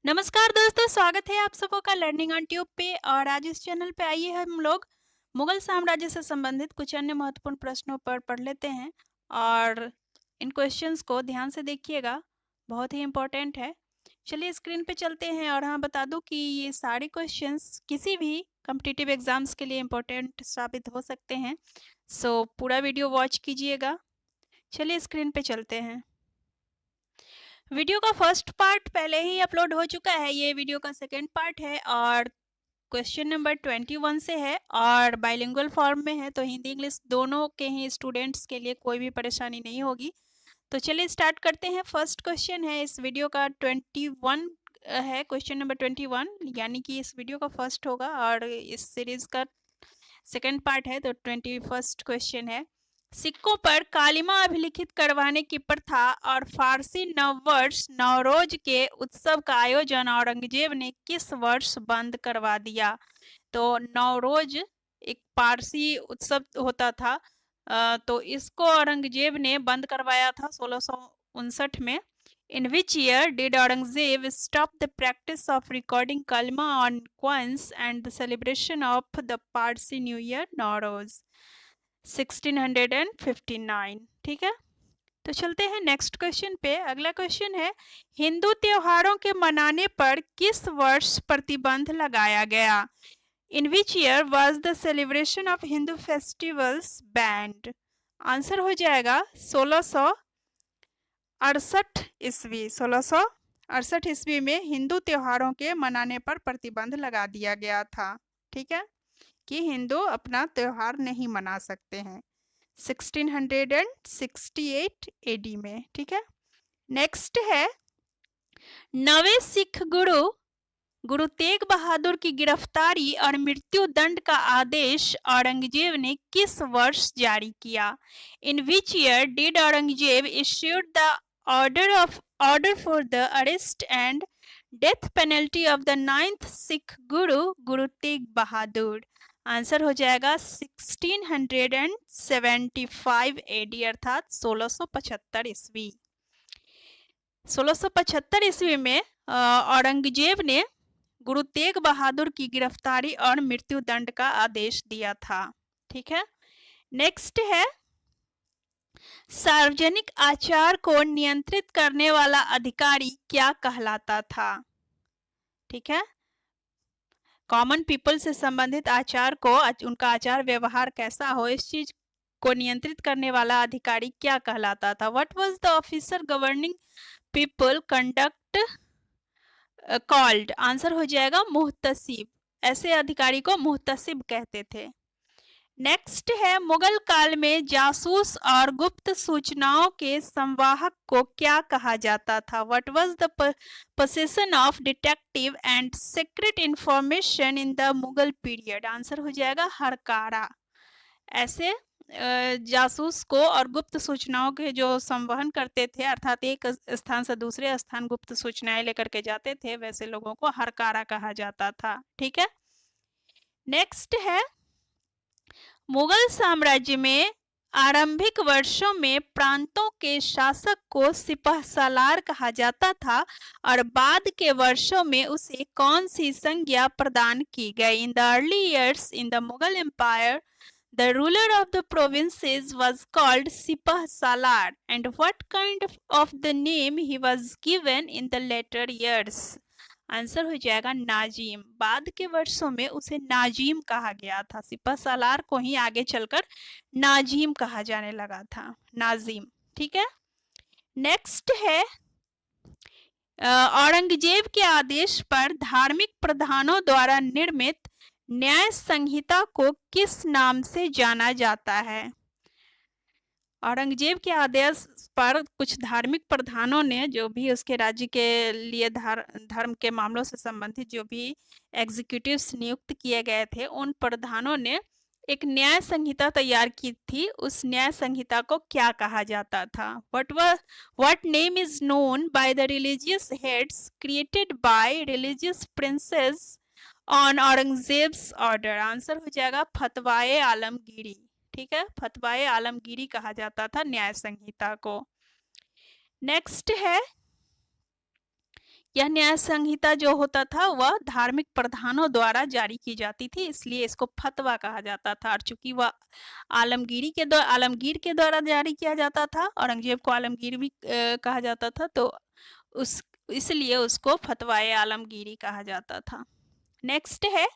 नमस्कार दोस्तों, स्वागत है आप सबों का लर्निंग ऑन ट्यूब पे। और आज इस चैनल पे आइए हम लोग मुगल साम्राज्य से संबंधित कुछ अन्य महत्वपूर्ण प्रश्नों पर पढ़ लेते हैं। और इन क्वेश्चंस को ध्यान से देखिएगा, बहुत ही इम्पोर्टेंट है। चलिए स्क्रीन पे चलते हैं। और हाँ, बता दूं कि ये सारे क्वेश्चंस किसी भी कॉम्पिटिटिव एग्जाम्स के लिए इम्पोर्टेंट साबित हो सकते हैं। सो पूरा वीडियो वॉच कीजिएगा। चलिए स्क्रीन पे चलते हैं। वीडियो का फर्स्ट पार्ट पहले ही अपलोड हो चुका है, ये वीडियो का सेकेंड पार्ट है और क्वेश्चन नंबर 21 से है और बाइलिंगुअल फॉर्म में है, तो हिंदी इंग्लिश दोनों के ही स्टूडेंट्स के लिए कोई भी परेशानी नहीं होगी। तो चलिए स्टार्ट करते हैं। फर्स्ट क्वेश्चन है इस वीडियो का 21 है, क्वेश्चन नंबर 21, यानी कि इस वीडियो का फर्स्ट होगा और इस सीरीज का सेकेंड पार्ट है। तो 21st क्वेश्चन है, सिक्कों पर कालिमा अभिलिखित करवाने की प्रथा और फारसी नववर्ष नवरोज के उत्सव का आयोजन औरंगजेब ने किस वर्ष बंद करवा दिया? तो नवरोज एक पारसी उत्सव होता था, तो इसको औरंगजेब ने बंद करवाया था 1659 में। In which year did Aurangzeb stop the practice of recording kalma on coins and the celebration of the Parsi New Year Nowruz? 1659। ठीक है, तो चलते हैं नेक्स्ट क्वेश्चन पे। अगला क्वेश्चन है, हिंदू त्योहारों के मनाने पर किस वर्ष प्रतिबंध लगाया गया? In which year was the celebration of Hindu festivals banned? Answer हो जाएगा 1668 ईस्वी। 1668 ईस्वी में हिंदू त्योहारों के मनाने पर प्रतिबंध लगा दिया गया था। ठीक है, कि हिंदू अपना त्योहार नहीं मना सकते हैं 1668 एडी में। ठीक है, नेक्स्ट है, नवे सिख गुरु तेग बहादुर की गिरफ्तारी और मृत्यु दंड का आदेश औरंगजेब ने किस वर्ष जारी किया? In which year did Aurangzeb issued the order for the arrest and death penalty of the 9th Sikh Guru Tegh Bahadur? Answer हो जाएगा 1675 एडी अर्थात 1675 ईस्वी। 1675 ईस्वी में औरंगजेब ने गुरु तेग बहादुर की गिरफ्तारी और मृत्यु दंड का आदेश दिया था। ठीक है, नेक्स्ट है, सार्वजनिक आचार को नियंत्रित करने वाला अधिकारी क्या कहलाता था? ठीक है, कॉमन पीपल से संबंधित आचार को, उनका आचार व्यवहार कैसा हो, इस चीज को नियंत्रित करने वाला अधिकारी क्या कहलाता था? What was the officer governing people conduct called? Answer हो जाएगा मुहतसिब। ऐसे अधिकारी को मुहतसिब कहते थे। नेक्स्ट है, मुगल काल में जासूस और गुप्त सूचनाओं के संवाहक को क्या कहा जाता था? What was the position of detective and secret information in the Mughal period? Answer हो जाएगा हरकारा। ऐसे जासूस को और गुप्त सूचनाओं के जो संवहन करते थे, अर्थात एक स्थान से दूसरे स्थान गुप्त सूचनाएं लेकर के जाते थे, वैसे लोगों को हरकारा कहा जाता था। ठीक है, नेक्स्ट है, मुगल साम्राज्य में आरंभिक वर्षों में प्रांतों के शासक को सिपहसालार कहा जाता था और बाद के वर्षों में उसे कौन सी संज्ञा प्रदान की गई? In the early years in the Mughal empire the ruler of the provinces was called Sipah Salar, and what kind of the name he was given in the later years? Answer हो जाएगा नाजिम। बाद के वर्षों में उसे नाजिम कहा गया था। सिपह सालार को ही आगे चलकर नाजिम कहा जाने लगा था, नाजिम। ठीक है, नेक्स्ट है, औरंगजेब के आदेश पर धार्मिक प्रधानों द्वारा निर्मित न्याय संहिता को किस नाम से जाना जाता है? औरंगजेब के आदेश पर कुछ धार्मिक प्रधानों ने, जो भी उसके राज्य के लिए धर्म के मामलों से संबंधित जो भी एग्जीक्यूटिव्स नियुक्त किए गए थे, उन प्रधानों ने एक न्याय संहिता तैयार की थी। उस न्याय संहिता को क्या कहा जाता था? What name is known by the religious heads created by religious princess on Aurangzeb's order? Answer हो जाएगा फतवाए आलमगीरी। ठीक है, फतवाए आलमगीरी कहा जाता था न्याय संहिता को। नेक्स्ट है, यह न्याय संहिता जो होता था वह धार्मिक प्रधानों द्वारा जारी की जाती थी, इसलिए इसको फतवा कहा जाता था। और चूंकि वह आलमगीर के द्वारा जारी किया जाता था, औरंगजेब को आलमगीर भी कहा जाता था, तो इसलिए उसको फतवाए आलमगीरी कहा जाता था। नेक्स्ट है,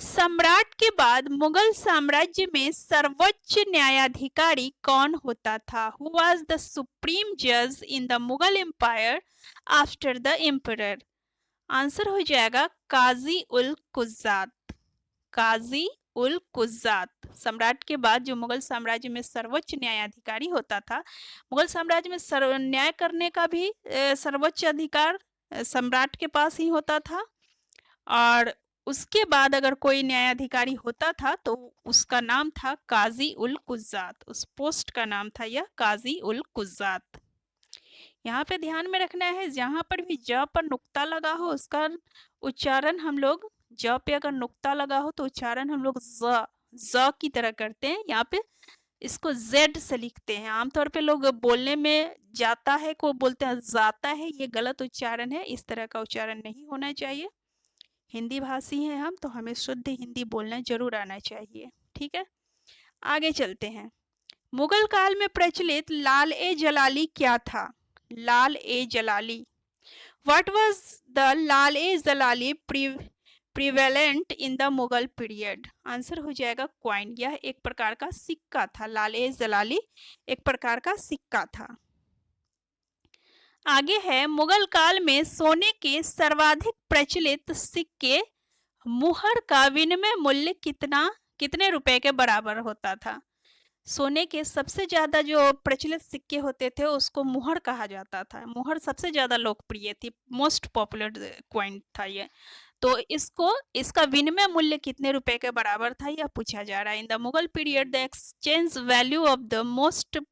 सम्राट के बाद मुगल साम्राज्य में सर्वोच्च न्यायाधिकारी कौन होता था? हु वाज द सुप्रीम जज in the Mughal empire after the emperor? Answer हो जाएगा काजी उल कुज्जात। काजी उल कुज्जात सम्राट के बाद जो मुगल साम्राज्य में सर्वोच्च न्यायाधिकारी होता था। मुगल साम्राज्य में न्याय करने का भी सर्वोच्च अधिकार सम्राट के पास ही होता था, और उसके बाद अगर कोई न्यायाधिकारी होता था तो उसका नाम था काजी उल कुज्जात। उस पोस्ट का नाम था यह काजी उल कुज्जात। यहाँ पे ध्यान में रखना है, जहां पर भी ज पर नुक्ता लगा हो उसका उच्चारण हम लोग, ज पे अगर नुक्ता लगा हो तो उच्चारण हम लोग ज की तरह करते हैं। यहाँ पे इसको जेड से लिखते हैं। आमतौर पे लोग बोलने में जाता है को बोलते हैं जाता है, ये गलत उच्चारण है। इस तरह का उच्चारण नहीं होना चाहिए। हिंदी भाषी हैं हम, तो हमें शुद्ध हिंदी बोलना जरूर आना चाहिए। ठीक है, आगे चलते हैं। मुगल काल में प्रचलित लाल ए जलाली क्या था? लाल ए जलाली, what was the Lal A Jalali prevalent in the Mughal period? Answer हो जाएगा क्वाइन। यह एक प्रकार का सिक्का था। लाल ए जलाली एक प्रकार का सिक्का था। आगे है, मुगल काल में सोने के सर्वाधिक प्रचलित सिक्के मुहर का विनिमय मूल्य कितने रुपए के बराबर होता था? सोने के सबसे ज्यादा जो प्रचलित सिक्के होते थे उसको मुहर कहा जाता था। मुहर सबसे ज्यादा लोकप्रिय थी, मोस्ट पॉपुलर क्वाइन था ये। तो इसका विनिमय मूल्य कितने रुपए के बराबर था यह पूछा जा रहा है। इन the Mughal period the exchange value of the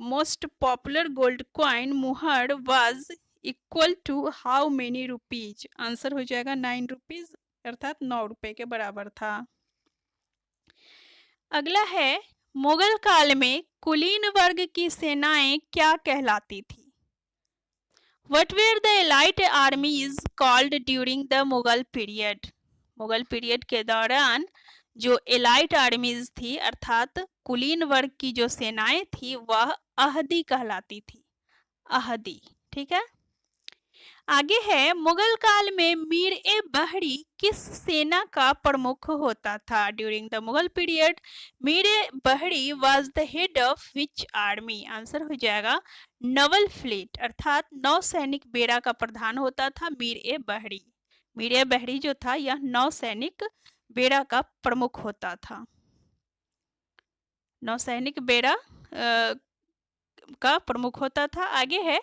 most popular gold coin मुहर was equal to how many rupees? Answer हो जाएगा 9 रुपीज, अर्थात 9 रुपए के बराबर था। अगला है, मुगल काल में कुलीन वर्ग की सेनाएं क्या कहलाती थी? What were the elite armies called during the Mughal period? Mughal period के दौरान जो एलाइट आर्मीज थी अर्थात कुलीन वर्ग की जो सेनाएं थी वह अहदी कहलाती थी। अहदी, ठीक है। आगे है, मुगल काल में मीर ए बहरी किस सेना का प्रमुख होता था? During the Mughal period Mir e Bahri was the head of which army? Answer हो जाएगा नवल फ्लीट, अर्थात नौ सैनिक बेड़ा का प्रधान होता था मीर ए बहरी। मीर ए बहरी जो था यह नौ सैनिक बेड़ा का प्रमुख होता था। नौसैनिक बेड़ा का प्रमुख होता था। आगे है,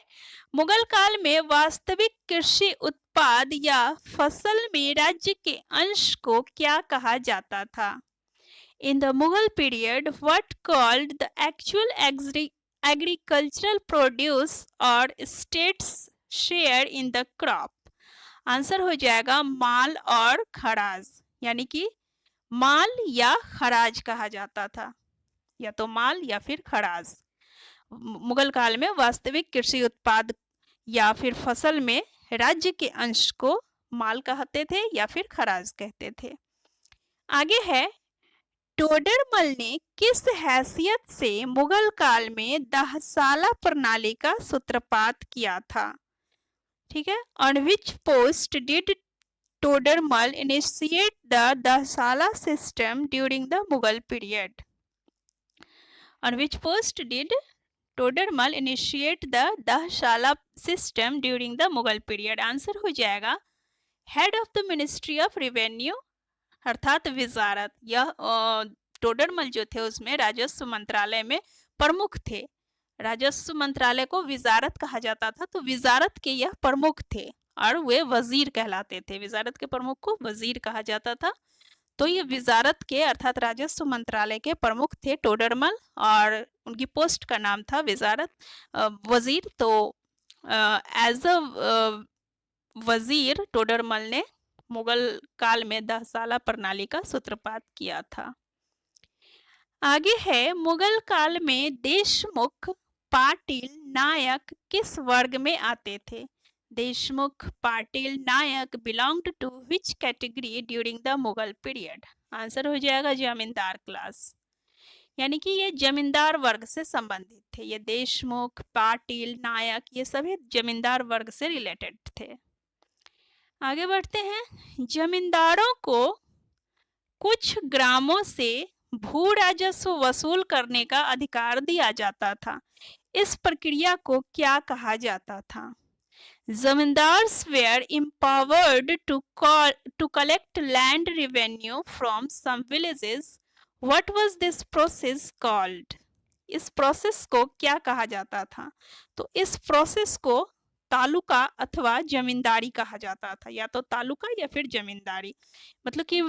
मुगल काल में वास्तविक कृषि उत्पाद या फसल में राज्य के अंश को क्या कहा जाता था? In the Mughal period what called the actual agricultural produce और states share in the crop? Answer हो जाएगा माल और खराज, यानी कि माल या खराज कहा जाता था, या तो माल या फिर खराज। मुगल काल में वास्तविक कृषि उत्पाद या फिर फसल में राज्य के अंश को माल कहते थे या फिर खराज कहते थे। आगे है, टोडरमल ने किस हैसियत से मुगल काल में दहसाला प्रणाली का सूत्रपात किया था? ठीक है, on which post did Todarmal initiate the Dahsala system during the Mughal period? On which post did Todarmal initiate the Dahshala system during the Mughal period? Answer हो जाएगा head of the ministry of revenue, अर्थात विजारत। यह टोडरमल जो थे उसमें राजस्व मंत्रालय में प्रमुख थे। राजस्व मंत्रालय को विजारत कहा जाता था, तो विजारत के यह प्रमुख थे और वे वजीर कहलाते थे। विजारत के प्रमुख को वजीर कहा जाता था। तो ये विजारत के अर्थात राजस्व मंत्रालय के प्रमुख थे टोडरमल, और उनकी पोस्ट का नाम था विजारत वजीर। तो एज अ वजीर टोडरमल ने मुगल काल में दहसाला प्रणाली का सूत्रपात किया था। आगे है, मुगल काल में देशमुख, पाटिल, नायक किस वर्ग में आते थे? Deshmukh, Patil, Nayak belonged to which category during the Mughal period? Answer हो जाएगा जमींदार क्लास, यानी कि ये जमींदार वर्ग से संबंधित थे। ये देशमुख, पाटिल, नायक ये सभी जमींदार वर्ग से रिलेटेड थे। आगे बढ़ते हैं। जमींदारों को कुछ ग्रामों से भू राजस्व वसूल करने का अधिकार दिया जाता था। इस प्रक्रिया को क्या कहा जाता था? Zamindars were empowered to collect land revenue from some villages. What was this process called? इस प्रोसेस को क्या कहा जाता था? तो इस प्रोसेस को तालुका अथवा जमींदारी कहा जाता था। या तो तालुका या फिर जमींदारी, मतलब कि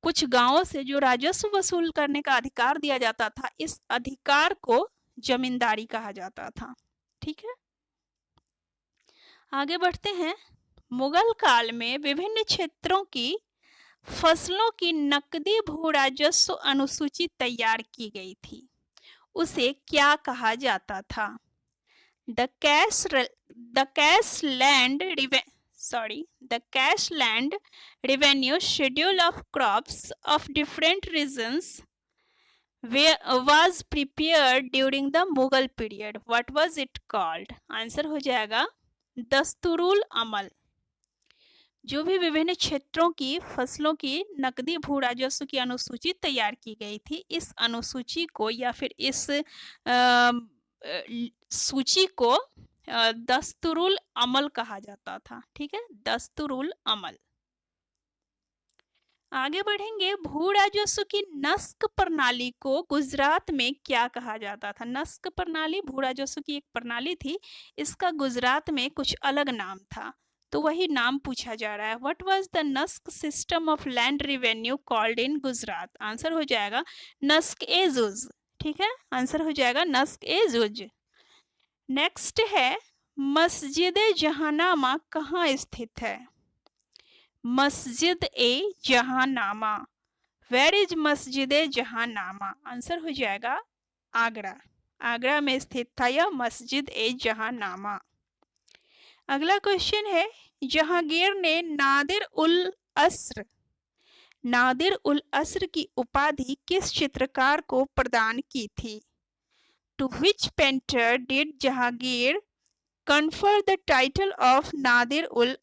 कुछ गांवों से जो राजस्व वसूल करने का अधिकार दिया जाता था, इस अधिकार को जमींदारी कहा जाता था। ठीक है, आगे बढ़ते हैं। मुगल काल में विभिन्न क्षेत्रों की फसलों की नकदी भू राजस्व अनुसूची तैयार की गई थी। उसे क्या कहा जाता था? The cash land revenue schedule of crops of different regions was prepared during the Mughal period. What was it called? Answer हो जाएगा दस्तूरुल अमल। जो भी विभिन्न क्षेत्रों की फसलों की नकदी भू राजस्व की अनुसूची तैयार की गई थी, इस अनुसूची को या फिर इस सूची को दस्तूरुल अमल कहा जाता था। ठीक है, दस्तूरुल अमल। आगे बढ़ेंगे। भू राजस्व की नस्क प्रणाली को गुजरात में क्या कहा जाता था? नस्क प्रणाली भू राजस्व की एक प्रणाली थी, इसका गुजरात में कुछ अलग नाम था, तो वही नाम पूछा जा रहा है। What was the Nasq system of land revenue called in Gujarat? Answer हो जाएगा नस्क ए जुज। ठीक है, आंसर हो जाएगा नस्क ए जुज। नेक्स्ट है, मस्जिद जहानामा कहाँ स्थित है? मस्जिद ए जहानामा, वेयर इज मस्जिद ए जहानामा? आंसर हो जाएगा आगरा। आगरा में स्थित था यह मस्जिद ए जहानामा। अगला क्वेश्चन है, जहांगीर ने नादिर उल अस्र की उपाधि किस चित्रकार को प्रदान की थी? To which painter did Jahangir confer the title of Nadir ul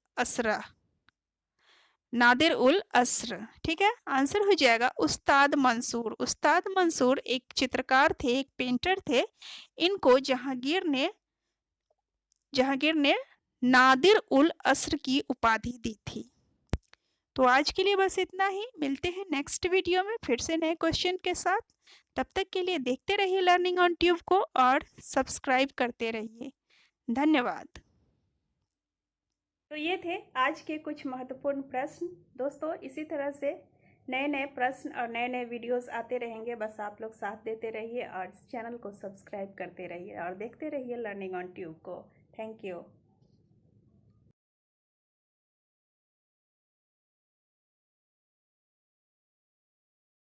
Asr? ठीक है, आंसर हो जाएगा उस्ताद मंसूर। उस्ताद मंसूर एक चित्रकार थे, एक पेंटर थे। इनको जहांगीर ने नादिर उल अस्र की उपाधि दी थी। तो आज के लिए बस इतना ही। मिलते हैं नेक्स्ट वीडियो में फिर से नए क्वेश्चन के साथ। तब तक के लिए देखते रहिए लर्निंग ऑन ट्यूब को और सब्सक्राइब करते रहिए। धन्यवाद। तो ये थे आज के कुछ महत्वपूर्ण प्रश्न। दोस्तों, इसी तरह से नए नए प्रश्न और नए नए वीडियोस आते रहेंगे। बस आप लोग साथ देते रहिए और चैनल को सब्सक्राइब करते रहिए और देखते रहिए लर्निंग ऑन ट्यूब को। Thank you.